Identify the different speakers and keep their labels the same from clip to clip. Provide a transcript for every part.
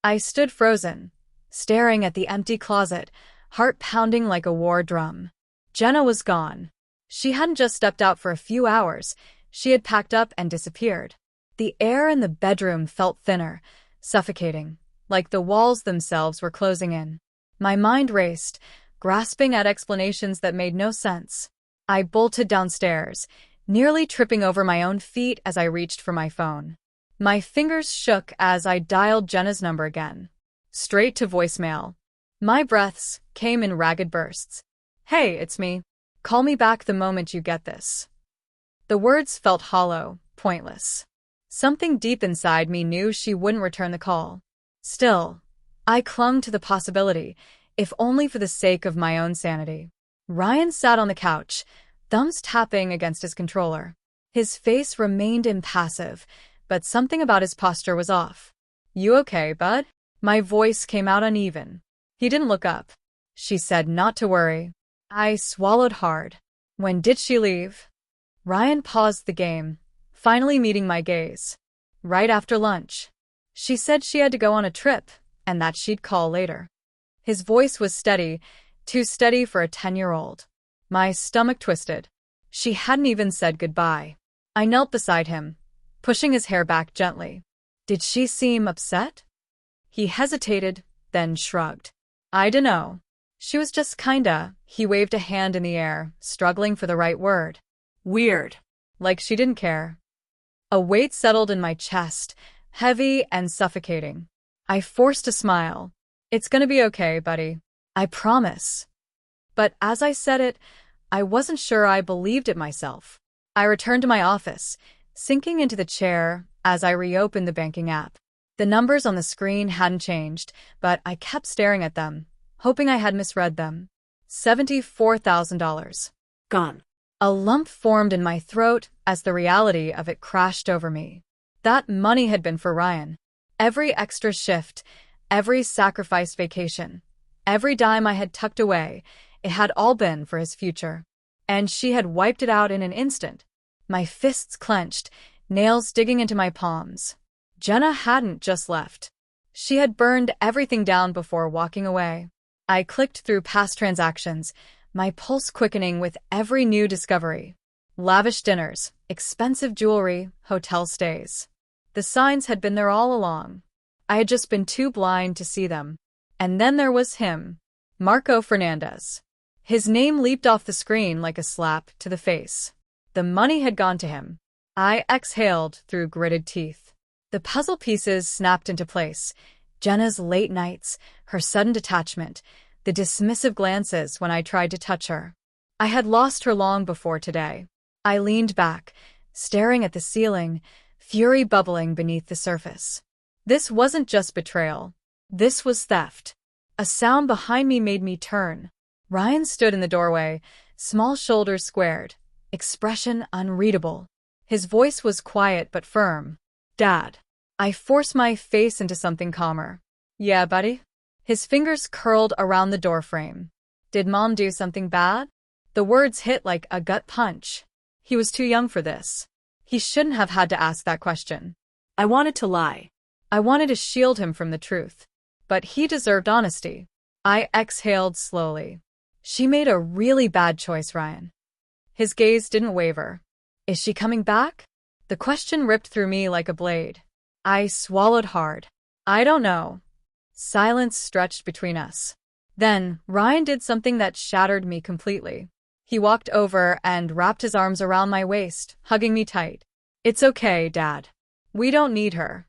Speaker 1: I stood frozen, staring at the empty closet, heart pounding like a war drum. Jenna was gone. She hadn't just stepped out for a few hours, she had packed up and disappeared. The air in the bedroom felt thinner, suffocating, like the walls themselves were closing in. My mind raced, grasping at explanations that made no sense. I bolted downstairs, nearly tripping over my own feet as I reached for my phone. My fingers shook as I dialed Jenna's number again. Straight to voicemail. My breaths came in ragged bursts. "Hey, it's me. Call me back the moment you get this." The words felt hollow, pointless. Something deep inside me knew she wouldn't return the call. Still, I clung to the possibility, if only for the sake of my own sanity. Ryan sat on the couch, thumbs tapping against his controller. His face remained impassive, but something about his posture was off. "You okay, bud?" My voice came out uneven. He didn't look up. She said not to worry. I swallowed hard. "When did she leave?" Ryan paused the game, finally meeting my gaze. "Right after lunch. She said she had to go on a trip, and that she'd call later." His voice was steady, too steady for a 10-year-old. My stomach twisted. She hadn't even said goodbye. I knelt beside him, pushing his hair back gently. "Did she seem upset?" He hesitated, then shrugged. "I dunno. She was just kinda," he waved a hand in the air, struggling for the right word. "Weird. Like she didn't care." A weight settled in my chest, heavy and suffocating. I forced a smile. "It's gonna be okay, buddy. I promise." But as I said it, I wasn't sure I believed it myself. I returned to my office, sinking into the chair as I reopened the banking app. The numbers on the screen hadn't changed, but I kept staring at them, hoping I had misread them. $74,000. Gone. A lump formed in my throat as the reality of it crashed over me. That money had been for Ryan. Every extra shift, every sacrificed vacation, every dime I had tucked away, it had all been for his future. And she had wiped it out in an instant. My fists clenched, nails digging into my palms. Jenna hadn't just left. She had burned everything down before walking away. I clicked through past transactions, my pulse quickening with every new discovery. Lavish dinners, expensive jewelry, hotel stays. The signs had been there all along. I had just been too blind to see them. And then there was him, Marco Fernandez. His name leaped off the screen like a slap to the face. The money had gone to him. I exhaled through gritted teeth. The puzzle pieces snapped into place. Jenna's late nights, her sudden detachment, the dismissive glances when I tried to touch her. I had lost her long before today. I leaned back, staring at the ceiling, fury bubbling beneath the surface. This wasn't just betrayal. This was theft. A sound behind me made me turn. Ryan stood in the doorway, small shoulders squared, expression unreadable. His voice was quiet but firm. "Dad." I forced my face into something calmer. "Yeah, buddy?" His fingers curled around the doorframe. "Did Mom do something bad?" The words hit like a gut punch. He was too young for this. He shouldn't have had to ask that question. I wanted to lie. I wanted to shield him from the truth. But he deserved honesty. I exhaled slowly. She made a really bad choice, Ryan. His gaze didn't waver. "Is she coming back?" The question ripped through me like a blade. I swallowed hard. "I don't know." Silence stretched between us. Then, Ryan did something that shattered me completely. He walked over and wrapped his arms around my waist, hugging me tight. "It's okay, Dad. We don't need her."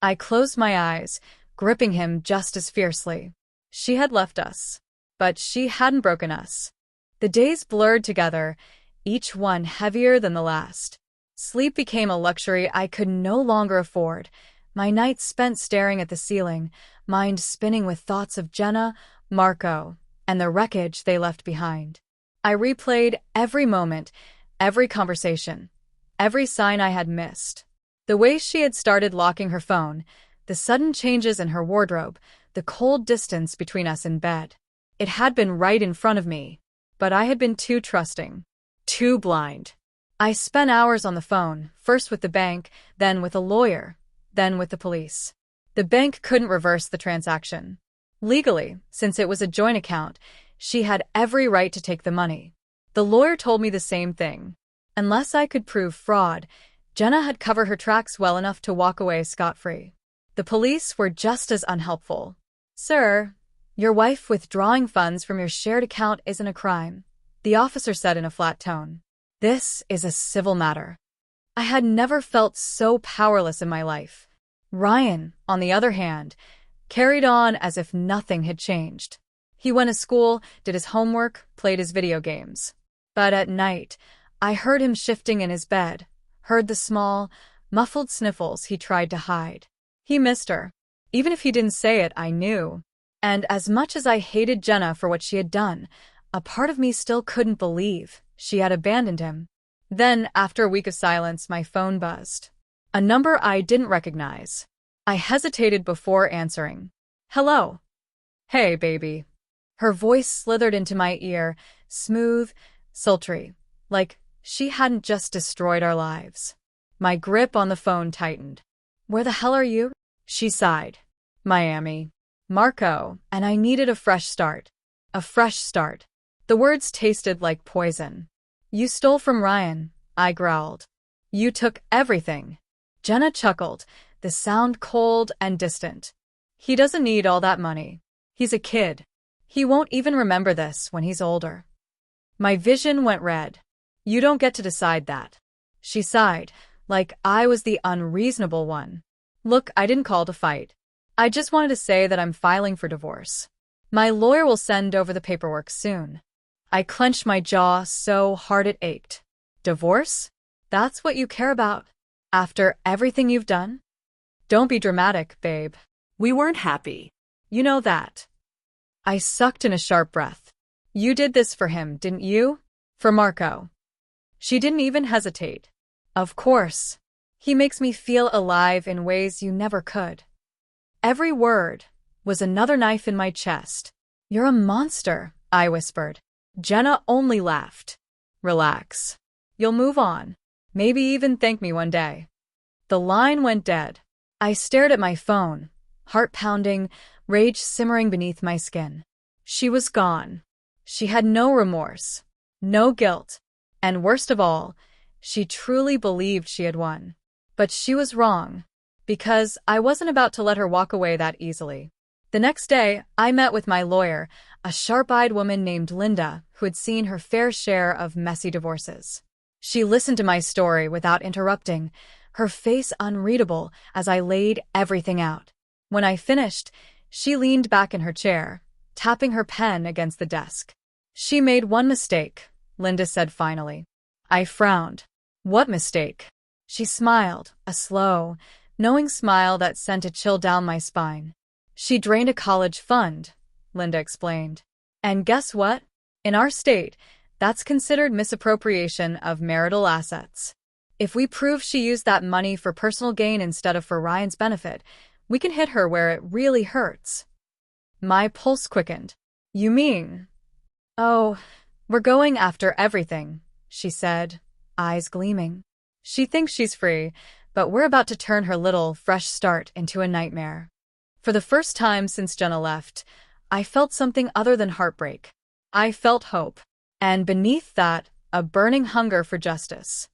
Speaker 1: I closed my eyes, gripping him just as fiercely. She had left us. But she hadn't broken us. The days blurred together, each one heavier than the last. Sleep became a luxury I could no longer afford. My nights spent staring at the ceiling, mind spinning with thoughts of Jenna, Marco, and the wreckage they left behind. I replayed every moment, every conversation, every sign I had missed. The way she had started locking her phone, the sudden changes in her wardrobe, the cold distance between us in bed. It had been right in front of me, but I had been too trusting, too blind. I spent hours on the phone, first with the bank, then with a lawyer, then with the police. The bank couldn't reverse the transaction. Legally, since it was a joint account, she had every right to take the money. The lawyer told me the same thing. Unless I could prove fraud, Jenna had covered her tracks well enough to walk away scot-free. The police were just as unhelpful. "Sir, your wife withdrawing funds from your shared account isn't a crime," the officer said in a flat tone. "This is a civil matter." I had never felt so powerless in my life. Ryan, on the other hand, carried on as if nothing had changed. He went to school, did his homework, played his video games. But at night, I heard him shifting in his bed, heard the small, muffled sniffles he tried to hide. He missed her. Even if he didn't say it, I knew. And as much as I hated Jenna for what she had done, a part of me still couldn't believe she had abandoned him. Then, after a week of silence, my phone buzzed. A number I didn't recognize. I hesitated before answering. "Hello." "Hey, baby." Her voice slithered into my ear, smooth, sultry, like she hadn't just destroyed our lives. My grip on the phone tightened. "Where the hell are you?" She sighed. "Miami. Marco, and I needed a fresh start." A fresh start. The words tasted like poison. "You stole from Ryan," I growled. "You took everything." Jenna chuckled, the sound cold and distant. "He doesn't need all that money. He's a kid. He won't even remember this when he's older." My vision went red. "You don't get to decide that." She sighed, like I was the unreasonable one. "Look, I didn't call to fight. I just wanted to say that I'm filing for divorce. My lawyer will send over the paperwork soon." I clenched my jaw so hard it ached. "Divorce? That's what you care about? After everything you've done?" "Don't be dramatic, babe. We weren't happy. You know that." I sucked in a sharp breath. "You did this for him, didn't you? For Marco." She didn't even hesitate. "Of course. He makes me feel alive in ways you never could." Every word was another knife in my chest. "You're a monster," I whispered. Jenna only laughed. "Relax. You'll move on. Maybe even thank me one day." The line went dead. I stared at my phone, heart pounding, rage simmering beneath my skin. She was gone. She had no remorse, no guilt, and worst of all, she truly believed she had won. But she was wrong, because I wasn't about to let her walk away that easily. The next day, I met with my lawyer, a sharp-eyed woman named Linda who had seen her fair share of messy divorces. She listened to my story without interrupting, her face unreadable as I laid everything out. When I finished, she leaned back in her chair, tapping her pen against the desk. "She made one mistake," Linda said finally. I frowned. "What mistake?" She smiled, a slow, knowing smile that sent a chill down my spine. "She drained a college fund," Linda explained. "And guess what? In our state, that's considered misappropriation of marital assets. If we prove she used that money for personal gain instead of for Ryan's benefit, we can hit her where it really hurts." My pulse quickened. "You mean?" "Oh, we're going after everything," she said, eyes gleaming. "She thinks she's free, but we're about to turn her little, fresh start into a nightmare." For the first time since Jenna left, I felt something other than heartbreak. I felt hope. And beneath that, a burning hunger for justice.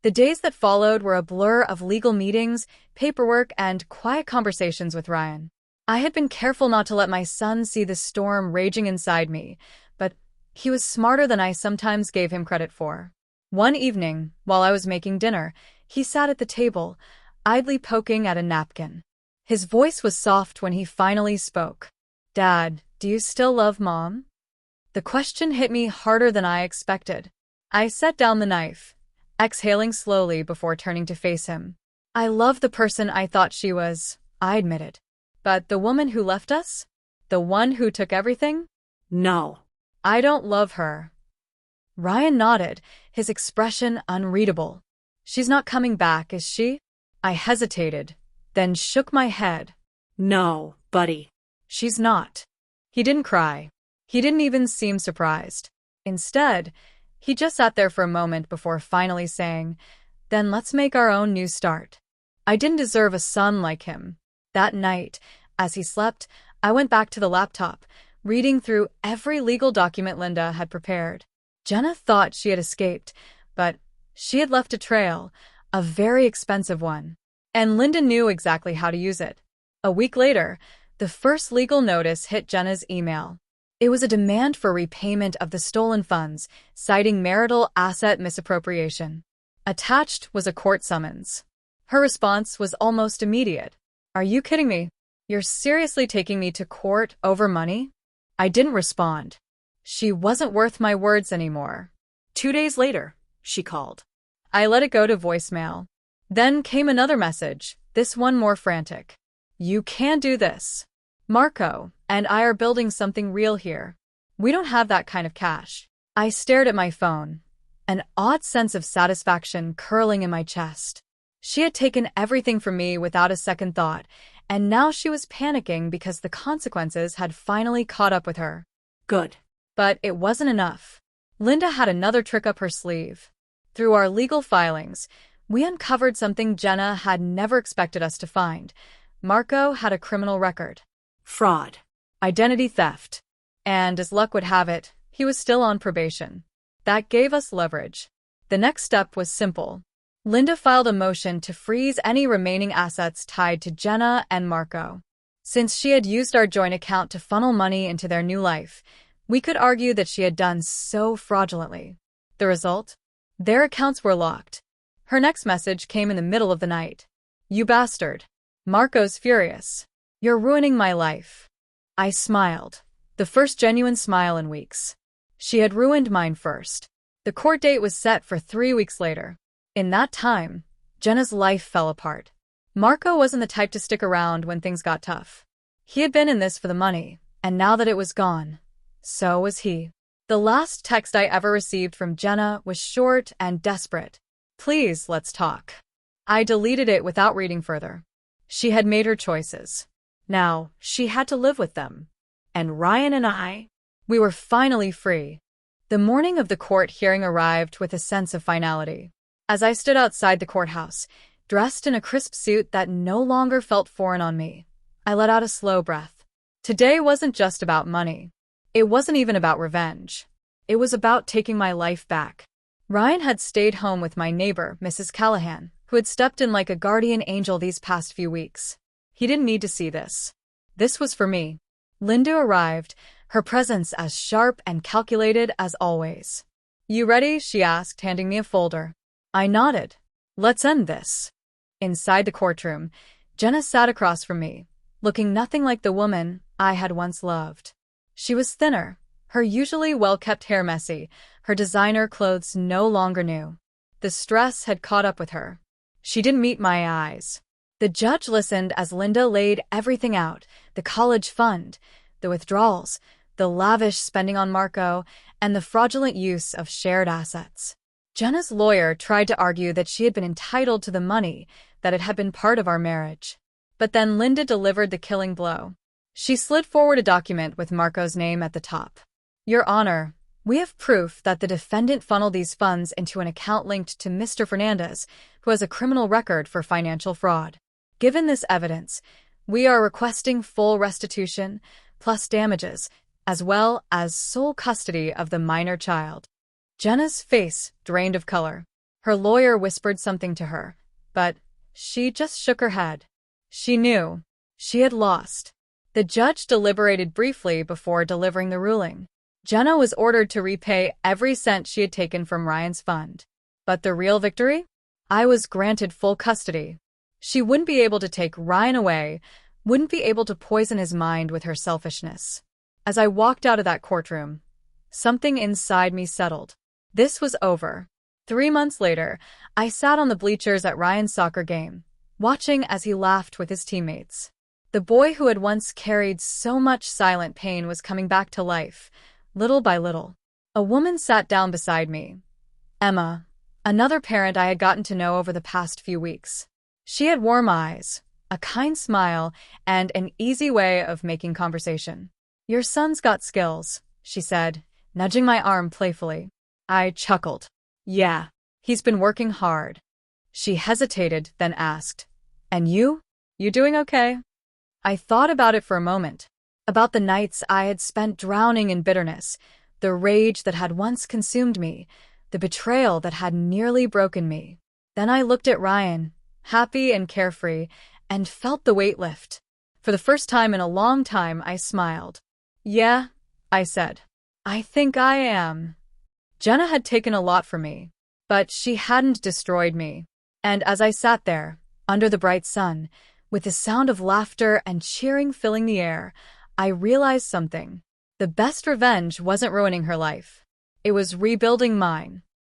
Speaker 1: The days that followed were a blur of legal meetings, paperwork, and quiet conversations with Ryan. I had been careful not to let my son see the storm raging inside me, but he was smarter than I sometimes gave him credit for. One evening, while I was making dinner, he sat at the table, idly poking at a napkin. His voice was soft when he finally spoke. "Dad, do you still love Mom?" The question hit me harder than I expected. I set down the knife, exhaling slowly before turning to face him. "I love the person I thought she was," I admitted. "But the woman who left us? The one who took everything? No. I don't love her." Ryan nodded, his expression unreadable. "She's not coming back, is she?" I hesitated, then shook my head. "No, buddy. She's not." He didn't cry. He didn't even seem surprised. Instead, he just sat there for a moment before finally saying, "Then let's make our own new start." I didn't deserve a son like him. That night, as he slept, I went back to the laptop, reading through every legal document Linda had prepared. Jenna thought she had escaped, but she had left a trail, a very expensive one. And Linda knew exactly how to use it. A week later, the first legal notice hit Jenna's email. It was a demand for repayment of the stolen funds, citing marital asset misappropriation. Attached was a court summons. Her response was almost immediate. "Are you kidding me? You're seriously taking me to court over money?" I didn't respond. She wasn't worth my words anymore.
Speaker 2: 2 days later, she called.
Speaker 1: I let it go to voicemail. Then came another message, this one more frantic. "You can do this. Marco and I are building something real here. We don't have that kind of cash." I stared at my phone, an odd sense of satisfaction curling in my chest. She had taken everything from me without a second thought, and now she was panicking because the consequences had finally caught up with her.
Speaker 2: Good.
Speaker 1: But it wasn't enough. Linda had another trick up her sleeve. Through our legal filings, we uncovered something Jenna had never expected us to find. Marco had a criminal record.
Speaker 2: Fraud.
Speaker 1: Identity theft. And as luck would have it, he was still on probation. That gave us leverage. The next step was simple. Linda filed a motion to freeze any remaining assets tied to Jenna and Marco. Since she had used our joint account to funnel money into their new life, we could argue that she had done so fraudulently. The result? Their accounts were locked. Her next message came in the middle of the night. "You bastard. Marco's furious. You're ruining my life." I smiled. The first genuine smile in weeks. She had ruined mine first. The court date was set for 3 weeks later. In that time, Jenna's life fell apart. Marco wasn't the type to stick around when things got tough. He had been in this for the money, and now that it was gone, so was he. The last text I ever received from Jenna was short and desperate. "Please, let's talk." I deleted it without reading further. She had made her choices. Now, she had to live with them. And Ryan and I, we were finally free. The morning of the court hearing arrived with a sense of finality. As I stood outside the courthouse, dressed in a crisp suit that no longer felt foreign on me, I let out a slow breath. Today wasn't just about money. It wasn't even about revenge. It was about taking my life back. Ryan had stayed home with my neighbor, Mrs. Callahan, who had stepped in like a guardian angel these past few weeks. He didn't need to see this. This was for me. Linda arrived, her presence as sharp and calculated as always. "You ready?" she asked, handing me a folder. I nodded. "Let's end this." Inside the courtroom, Jenna sat across from me, looking nothing like the woman I had once loved. She was thinner, her usually well-kept hair messy, her designer clothes no longer new. The stress had caught up with her. She didn't meet my eyes. The judge listened as Linda laid everything out, the college fund, the withdrawals, the lavish spending on Marco, and the fraudulent use of shared assets. Jenna's lawyer tried to argue that she had been entitled to the money, that it had been part of our marriage. But then Linda delivered the killing blow. She slid forward a document with Marco's name at the top. "Your Honor, we have proof that the defendant funneled these funds into an account linked to Mr. Fernandez, who has a criminal record for financial fraud. Given this evidence, we are requesting full restitution, plus damages, as well as sole custody of the minor child." Jenna's face drained of color. Her lawyer whispered something to her, but she just shook her head. She knew. She had lost. The judge deliberated briefly before delivering the ruling. Jenna was ordered to repay every cent she had taken from Ryan's fund. But the real victory? I was granted full custody. She wouldn't be able to take Ryan away, wouldn't be able to poison his mind with her selfishness. As I walked out of that courtroom, something inside me settled. This was over. 3 months later, I sat on the bleachers at Ryan's soccer game, watching as he laughed with his teammates. The boy who had once carried so much silent pain was coming back to life, little by little. A woman sat down beside me. Emma, another parent I had gotten to know over the past few weeks. She had warm eyes, a kind smile, and an easy way of making conversation. "Your son's got skills," she said, nudging my arm playfully. I chuckled. "Yeah, he's been working hard." She hesitated, then asked, "And you? You doing okay?" I thought about it for a moment, about the nights I had spent drowning in bitterness, the rage that had once consumed me, the betrayal that had nearly broken me. Then I looked at Ryan, happy and carefree, and felt the weight lift. For the first time in a long time, I smiled. "Yeah," I said. "I think I am." Jenna had taken a lot from me, but she hadn't destroyed me. And as I sat there, under the bright sun, with the sound of laughter and cheering filling the air, I realized something. The best revenge wasn't ruining her life. It was rebuilding mine.